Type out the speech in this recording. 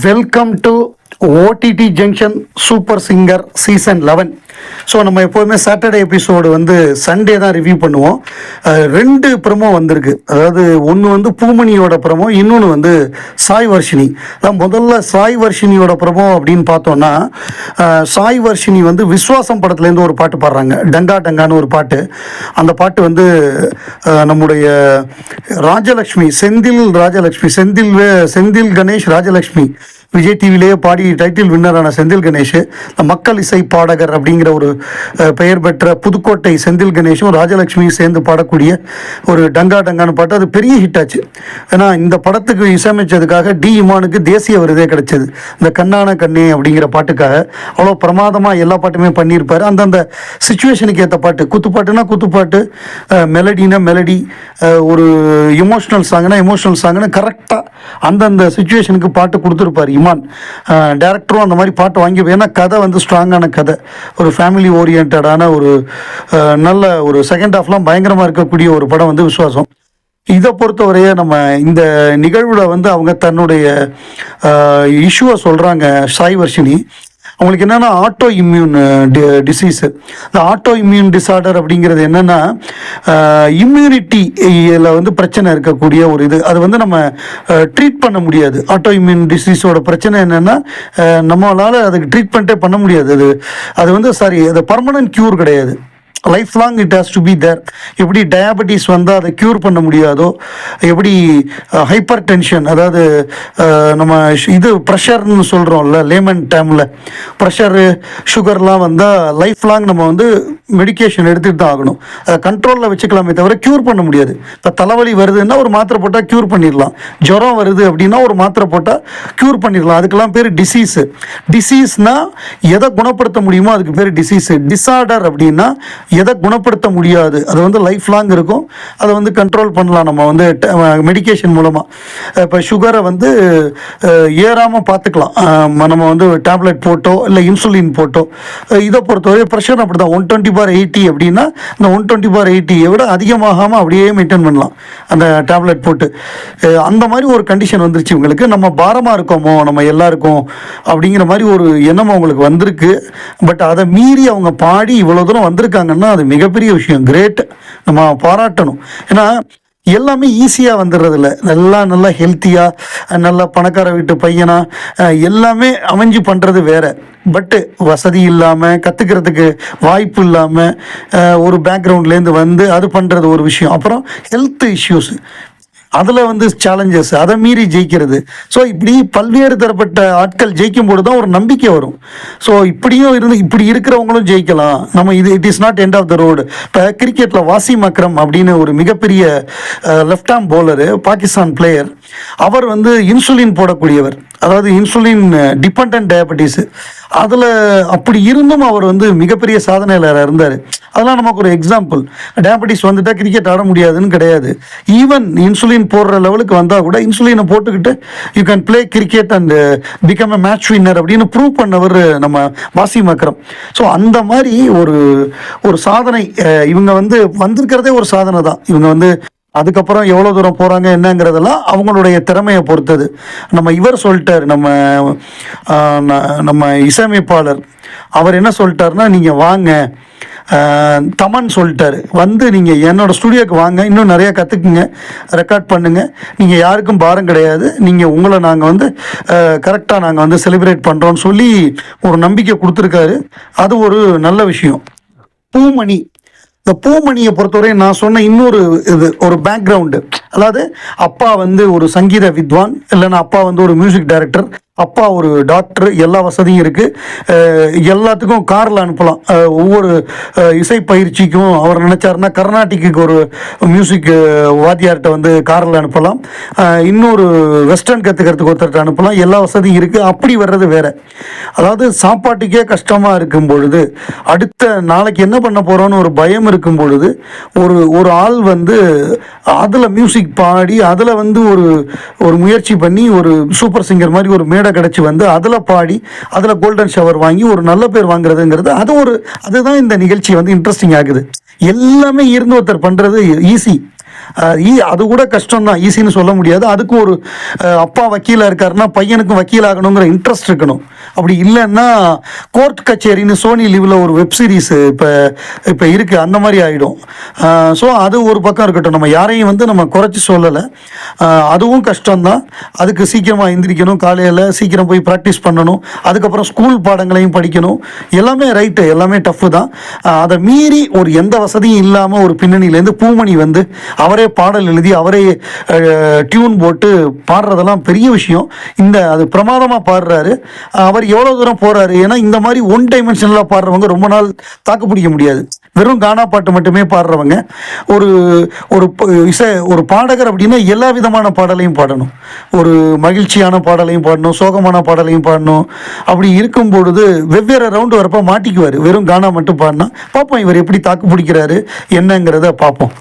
Welcome to OTT junction super singer season 11. So நம்ம எப்போதுமே Saturday episode வந்து Sunday தான் ரிவ்யூ பண்ணுவோம். ரெண்டு ப்ரமோ வந்திருக்கு. அதாவது ஒன்று வந்து பூமணியோட ப்ரமோ, இன்னொன்று வந்து சாய் வர்ஷினி. அதான் முதல்ல சாய் வர்ஷினியோட ப்ரமோ அப்படின்னு பார்த்தோன்னா, சாய் வர்ஷினி வந்து விஸ்வாசம் படத்துலேருந்து ஒரு பாட்டு பாடுறாங்க, டங்கா டங்கான்னு ஒரு பாட்டு. அந்த பாட்டு வந்து நம்முடைய ராஜலக்ஷ்மி, செந்தில் கணேஷ் ராஜலக்ஷ்மி விஜய் டிவிலேயே பாடி டைட்டில் வின்னரான செந்தில் கணேஷ், மக்கள் இசை பாடகர் அப்படிங்கிற ஒரு பெயர் பெற்ற புதுக்கோட்டை செந்தில் கணேஷும் ராஜலட்சுமியும் சேர்ந்து பாடக்கூடிய ஒரு டங்கா டங்கான்னு பாட்டு. அது பெரிய ஹிட் ஆச்சு. ஏன்னா இந்த படத்துக்கு இசையமைச்சதுக்காக டி இமானுக்கு தேசிய விருதே கிடைச்சது. இந்த கண்ணான கண்ணே அப்படிங்கிற பாட்டுக்காக அவ்வளோ பிரமாதமாக எல்லா பாட்டுமே பண்ணியிருப்பார். அந்தந்த சுச்சுவேஷனுக்கு ஏற்ற பாட்டு, குத்துப்பாட்டுனா குத்துப்பாட்டு, மெலடினா மெலடி, ஒரு எமோஷ்னல் சாங்னா கரெக்டாக அந்தந்த சுச்சுவேஷனுக்கு பாட்டு கொடுத்துருப்பார் இமான். டேரக்டரும் அந்த மாதிரி பாட்டு வாங்கி, ஏன்னா கதை வந்து ஸ்ட்ராங்கான கதை, ஒரு ஃபேமிலி ஓரியன்டான ஒரு நல்ல ஒரு செகண்ட் ஹாஃப்லாம் பயங்கரமாக இருக்கக்கூடிய ஒரு படம் வந்து விஸ்வாசம். இதை பொறுத்தவரையே நம்ம இந்த நிகழ்வில் வந்து அவங்க தன்னுடைய இஷ்யூவை சொல்கிறாங்க. சாய் வர்ஷினி அவங்களுக்கு என்னென்னா ஆட்டோ இம்யூன் டிசீஸு. இந்த ஆட்டோ இம்யூன் டிசார்டர் அப்படிங்கிறது என்னென்னா, இம்யூனிட்டியில் வந்து பிரச்சனை இருக்கக்கூடிய ஒரு இது. அது வந்து நம்ம ட்ரீட் பண்ண முடியாது. ஆட்டோ இம்யூன் டிசீஸோட பிரச்சனை என்னென்னா, நம்மளால் அதுக்கு ட்ரீட்மெண்ட்டே பண்ண முடியாது. அது வந்து அது பர்மனன்ட் க்யூர் கிடையாது. Life long it has to be there. எப்படி டயாபெட்டிஸ் வந்தால் அதை க்யூர் பண்ண முடியாதோ, எப்படி ஹைப்பர் டென்ஷன், அதாவது நம்ம இது ப்ரெஷர்னு சொல்கிறோம்ல லேமன் டைமில், ப்ரெஷரு சுகர்லாம் வந்தால் லைஃப் லாங் நம்ம வந்து மெடிக்கேஷன் எடுத்துகிட்டு தான் ஆகணும். அதை கண்ட்ரோலில் வச்சுக்கலாமே தவிர க்யூர் பண்ண முடியாது. இப்போ தலைவலி வருதுன்னா ஒரு மாத்திரை போட்டால் க்யூர் பண்ணிடலாம். ஜுரம் வருது அப்படின்னா ஒரு மாத்திரை போட்டால் க்யூர் பண்ணிடலாம். அதுக்கெல்லாம் பேர் டிசீஸு. டிசீஸ்னால் எதை குணப்படுத்த முடியுமோ அதுக்கு பேர் டிசீஸு. டிஸார்டர் அப்படின்னா எதை குணப்படுத்த முடியாது, அது வந்து லைஃப் லாங் இருக்கும். அதை வந்து கண்ட்ரோல் பண்ணலாம் நம்ம வந்து மெடிக்கேஷன் மூலமாக. இப்போ சுகரை வந்து ஏறாமல் பார்த்துக்கலாம் நம்ம வந்து டேப்லெட் போட்டோ இல்லை இன்சுலின் போட்டோ. இதை பொறுத்தவரை ப்ரெஷர் அப்படி தான் 120/80 அப்படின்னா இந்த 120/80 விட அதிகமாகாமல் அப்படியே மெயின்டைன் பண்ணலாம் அந்த டேப்லெட் போட்டு. அந்த மாதிரி ஒரு கண்டிஷன் வந்துருச்சு இவங்களுக்கு. நம்ம பாரமாக இருக்கோமோ நம்ம எல்லாருக்கும் அப்படிங்கிற மாதிரி ஒரு எண்ணம் அவங்களுக்கு வந்திருக்கு. பட் அதை மீறி அவங்க பாடி இவ்வளோ தூரம் வந்திருக்காங்கன்னா அது மிகப்பெரிய விஷயம். கிரேட், நம்ம பாராட்டணும். ஏன்னா எல்லாமே ஈஸியாக வந்துடுறதில்ல. நல்லா ஹெல்த்தியாக நல்ல பணக்கார வீட்டு பையனா எல்லாமே அமைஞ்சு பண்ணுறது வேற. பட்டு வசதி இல்லாமல், கற்றுக்கிறதுக்கு வாய்ப்பு இல்லாமல், ஒரு பேக்ரவுண்ட்லேருந்து வந்து அது பண்ணுறது ஒரு விஷயம். அப்புறம் ஹெல்த் இஷ்யூஸ், அதில் வந்து சேலஞ்சஸ், அதை மீறி ஜெயிக்கிறது. ஸோ இப்படி பல்வேறு தரப்பட்ட ஆட்கள் ஜெயிக்கும் போது தான் ஒரு நம்பிக்கை வரும். ஸோ இப்படி இருக்கிறவங்களும் ஜெயிக்கலாம். நம்ம it is not end of the road. இப்போ கிரிக்கெட்டில் வாசிம் அக்ரம் அப்படின்னு ஒரு மிகப்பெரிய left arm bowler, Pakistan player. அவர் வந்து இன்சுலின் போடக்கூடியவர், அதாவது இன்சுலின் டிபெண்டன்ட் டயபெட்டிஸு. அதில் அப்படி இருந்தும் அவர் வந்து மிகப்பெரிய சாதனையாளர் இருந்தார். அதெல்லாம் நமக்கு ஒரு எக்ஸாம்பிள். டயபெட்டிஸ் வந்துட்டால் கிரிக்கெட் ஆட முடியாதுன்னு கிடையாது. ஈவன் இன்சுலின் போடுற லெவலுக்கு வந்தால் கூட இன்சுலினை போட்டுக்கிட்டு you can play cricket and become a match winner அப்படின்னு ப்ரூவ் பண்ணவர் நம்ம வாசிம் அக்ரம். ஸோ அந்த மாதிரி ஒரு சாதனை இவங்க வந்து வந்திருக்கிறதே ஒரு சாதனை தான். இவங்க வந்து அதுக்கப்புறம் எவ்வளோ தூரம் போகிறாங்க என்னங்கிறதெல்லாம் அவங்களுடைய திறமையை பொறுத்தது. இவர் சொல்லிட்டார், நம்ம இசையமைப்பாளர் அவர் என்ன சொல்லிட்டாருன்னா, நீங்கள் வாங்க, தமன் சொல்லிட்டாரு, வந்து நீங்கள் என்னோடய ஸ்டுடியோக்கு வாங்க, இன்னும் நிறையா கற்றுக்குங்க, ரெக்கார்ட் பண்ணுங்கள், நீங்கள் யாருக்கும் பாரம் கிடையாது, நீங்கள் உங்களை நாங்கள் வந்து கரெக்டாக நாங்கள் வந்து செலிப்ரேட் பண்ணுறோன்னு சொல்லி ஒரு நம்பிக்கை கொடுத்துருக்காரு. அது ஒரு நல்ல விஷயம். பூமணி, இந்த பூமணியை பொறுத்தவரை நான் சொன்ன இன்னொரு ஒரு பேக்ரவுண்டு, அதாவது அப்பா வந்து ஒரு சங்கீத வித்வான், இல்லைன்னா அப்பா வந்து ஒரு மியூசிக் டைரக்டர், அப்பா ஒரு டாக்டர், எல்லா வசதியும் இருக்குது. எல்லாத்துக்கும் காரில் அனுப்பலாம். ஒவ்வொரு இசை பயிற்சிக்கும் அவர் நினச்சாருன்னா கர்நாடிக்கு ஒரு மியூசிக் வாத்தியார்கிட்ட வந்து காரில் அனுப்பலாம். இன்னொரு வெஸ்டர்ன் கற்றுக்கிறதுக்கு ஒருத்தர்கிட்ட அனுப்பலாம். எல்லா வசதியும் இருக்குது. அப்படி வர்றது வேறு. அதாவது சாப்பாட்டுக்கே கஷ்டமாக இருக்கும் பொழுது, அடுத்த நாளைக்கு என்ன பண்ண போகிறோன்னு ஒரு பயம் இருக்கும் பொழுது, ஒரு ஆள் வந்து அதில் மியூசிக் பாடி அதில் வந்து ஒரு முயற்சி பண்ணி ஒரு சூப்பர் சிங்கர் மாதிரி ஒரு மேடை கிடச்சி வந்து அதில் பாடி அதில் கோல்டன் ஷவர் வாங்கி ஒரு நல்ல பேர் வாங்குறதுங்கிறது அதுதான் இந்த நிகழ்ச்சி வந்து இன்ட்ரெஸ்டிங் ஆகுது. எல்லாமே இருந்து ஒருத்தர் பண்ணுறது ஈஸி. அது கூட கஷ்டம் தான், ஈஸின்னு சொல்ல முடியாது. அதுக்கும் ஒரு அப்பா வக்கீலாக இருக்காருன்னா பையனுக்கும் வக்கீல் ஆகணுங்கிற இன்ட்ரெஸ்ட் இருக்கணும். அப்படி இல்லைன்னா கோர்ட் கச்சேரின்னு சோனி லிவில் ஒரு வெப் சீரிஸ் இப்போ இருக்குது, அந்த மாதிரி ஆகிடும். ஸோ அது ஒரு பக்கம் இருக்கட்டும், நம்ம யாரையும் வந்து நம்ம குறைச்சி சொல்லலை. அதுவும் கஷ்டம்தான். அதுக்கு சீக்கிரமாக எந்திரிக்கணும், காலையில் சீக்கிரம் போய் ப்ராக்டிஸ் பண்ணணும், அதுக்கப்புறம் ஸ்கூல் பாடங்களையும் படிக்கணும். எல்லாமே ரைட்டு, எல்லாமே டஃப்பு தான். அதை மீறி ஒரு எந்த வசதியும் இல்லாமல் ஒரு பின்னணியிலேருந்து பூமணி வந்து அவரே பாடல் எழுதி அவரே டியூன் போட்டு பாடுறதெல்லாம் பெரிய விஷயம். அது பிரமாதமாக பாடுறாரு. அவர் எவ்வளோ தூரம் போகிறாரு, ஏன்னா இந்த மாதிரி ஒன் டைமென்ஷனலாக பாடுறவங்க ரொம்ப நாள் தாக்கு பிடிக்க முடியாது. வெறும் கானா பாட்டு மட்டுமே பாடுறவங்க ஒரு ஒரு பாடகர் அப்படின்னா எல்லா விதமான பாடலையும் பாடணும். ஒரு மகிழ்ச்சியான பாடலையும் பாடணும், சோகமான பாடலையும் பாடணும். அப்படி இருக்கும் பொழுது வெவ்வேறு ரவுண்டு வரப்போ மாட்டிக்குவார். வெறும் கானா மட்டும் பாடினா பார்ப்போம் இவர் எப்படி தாக்கு பிடிக்கிறாரு என்னங்கிறத பார்ப்போம்.